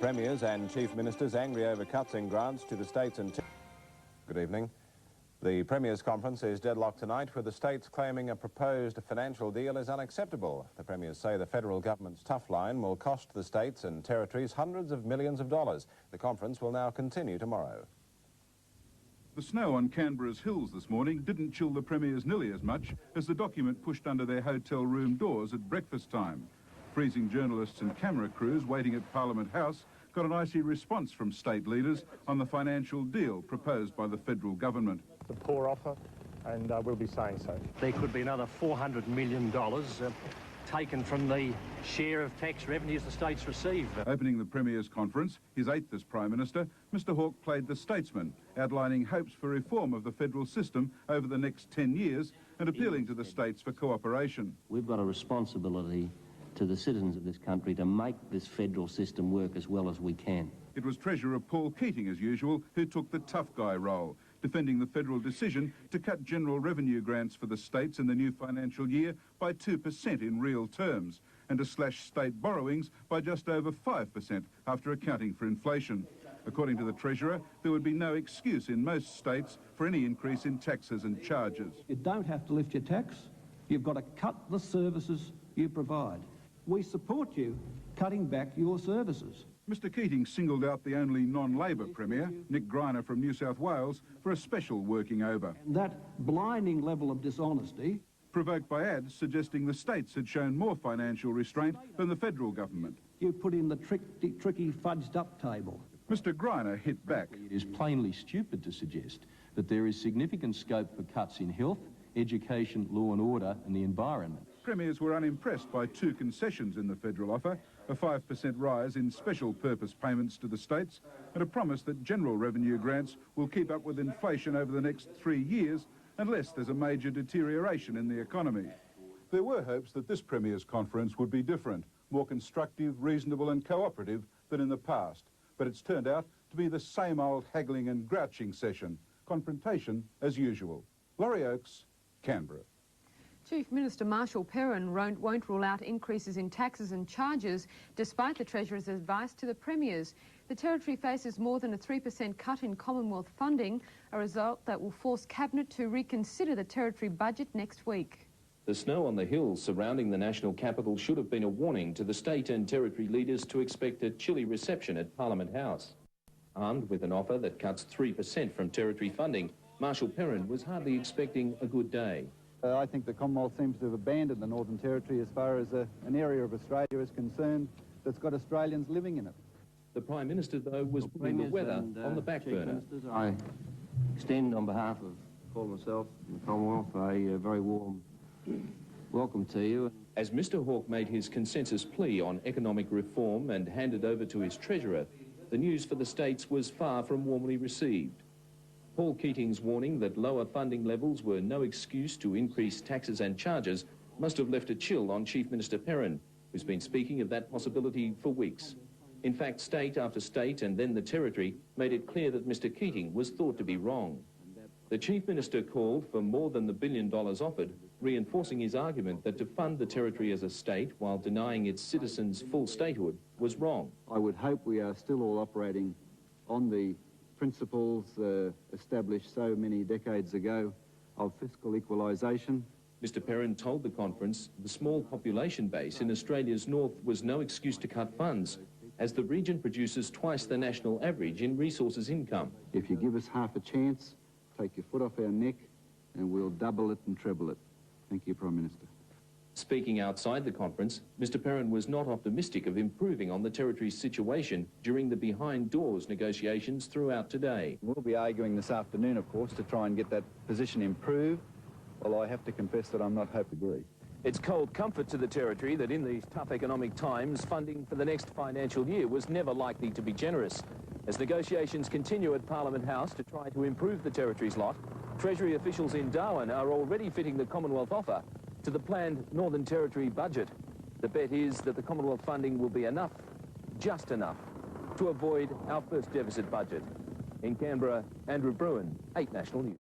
Premiers and Chief Ministers angry over cuts in grants to the states and... Good evening. The Premiers' Conference is deadlocked tonight, with the states claiming a proposed financial deal is unacceptable. The Premiers say the federal government's tough line will cost the states and territories hundreds of millions of dollars. The conference will now continue tomorrow. The snow on Canberra's hills this morning didn't chill the Premiers nearly as much as the document pushed under their hotel room doors at breakfast time. Freezing journalists and camera crews waiting at Parliament House got an icy response from state leaders on the financial deal proposed by the federal government. A poor offer, and we'll be saying so. There could be another $400 million taken from the share of tax revenues the states receive. Opening the Premiers' Conference, his eighth as Prime Minister, Mr Hawke played the statesman, outlining hopes for reform of the federal system over the next 10 years and appealing to the states for cooperation. We've got a responsibility to the citizens of this country to make this federal system work as well as we can. It was Treasurer Paul Keating, as usual, who took the tough guy role, defending the federal decision to cut general revenue grants for the states in the new financial year by 2% in real terms, and to slash state borrowings by just over 5% after accounting for inflation. According to the Treasurer, there would be no excuse in most states for any increase in taxes and charges. You don't have to lift your tax. You've got to cut the services you provide. We support you cutting back your services. Mr Keating singled out the only non-Labor Premier, Nick Greiner from New South Wales, for a special working over. And that blinding level of dishonesty... provoked by ads suggesting the states had shown more financial restraint than the federal government. You put in the tricky fudged-up table. Mr Greiner hit back. It is plainly stupid to suggest that there is significant scope for cuts in health, education, law and order and the environment. Premiers were unimpressed by two concessions in the federal offer, a 5% rise in special purpose payments to the states and a promise that general revenue grants will keep up with inflation over the next 3 years unless there's a major deterioration in the economy. There were hopes that this Premiers' Conference would be different, more constructive, reasonable and cooperative than in the past, but it's turned out to be the same old haggling and grouching session, confrontation as usual. Laurie Oakes, Canberra. Chief Minister Marshall Perrin won't rule out increases in taxes and charges, despite the Treasurer's advice to the Premiers. The Territory faces more than a 3% cut in Commonwealth funding, a result that will force Cabinet to reconsider the Territory budget next week. The snow on the hills surrounding the national capital should have been a warning to the state and Territory leaders to expect a chilly reception at Parliament House. Armed with an offer that cuts 3% from Territory funding, Marshall Perrin was hardly expecting a good day. I think the Commonwealth seems to have abandoned the Northern Territory as far as an area of Australia is concerned that's got Australians living in it. The Prime Minister, though, was putting the weather on the back burner. I extend on behalf of Paul myself and the Commonwealth a very warm welcome to you. As Mr Hawke made his consensus plea on economic reform and handed over to his Treasurer, the news for the states was far from warmly received. Paul Keating's warning that lower funding levels were no excuse to increase taxes and charges must have left a chill on Chief Minister Perrin, who's been speaking of that possibility for weeks. In fact, state after state and then the Territory made it clear that Mr Keating was thought to be wrong. The Chief Minister called for more than the $1 billion offered, reinforcing his argument that to fund the Territory as a state while denying its citizens full statehood was wrong. I would hope we are still all operating on the principles established so many decades ago of fiscal equalisation. Mr Perrin told the conference the small population base in Australia's north was no excuse to cut funds, as the region produces twice the national average in resources income. If you give us half a chance, take your foot off our neck and we'll double it and treble it. Thank you, Prime Minister. Speaking outside the conference, Mr Perrin was not optimistic of improving on the Territory's situation during the behind-doors negotiations throughout today. We'll be arguing this afternoon, of course, to try and get that position improved, although I have to confess that I'm not hope agree. It's cold comfort to the Territory that in these tough economic times, funding for the next financial year was never likely to be generous. As negotiations continue at Parliament House to try to improve the Territory's lot, Treasury officials in Darwin are already fitting the Commonwealth offer to the planned Northern Territory budget. The bet is that the Commonwealth funding will be enough, just enough, to avoid our first deficit budget. In Canberra, Andrew Bruin, 8 National News.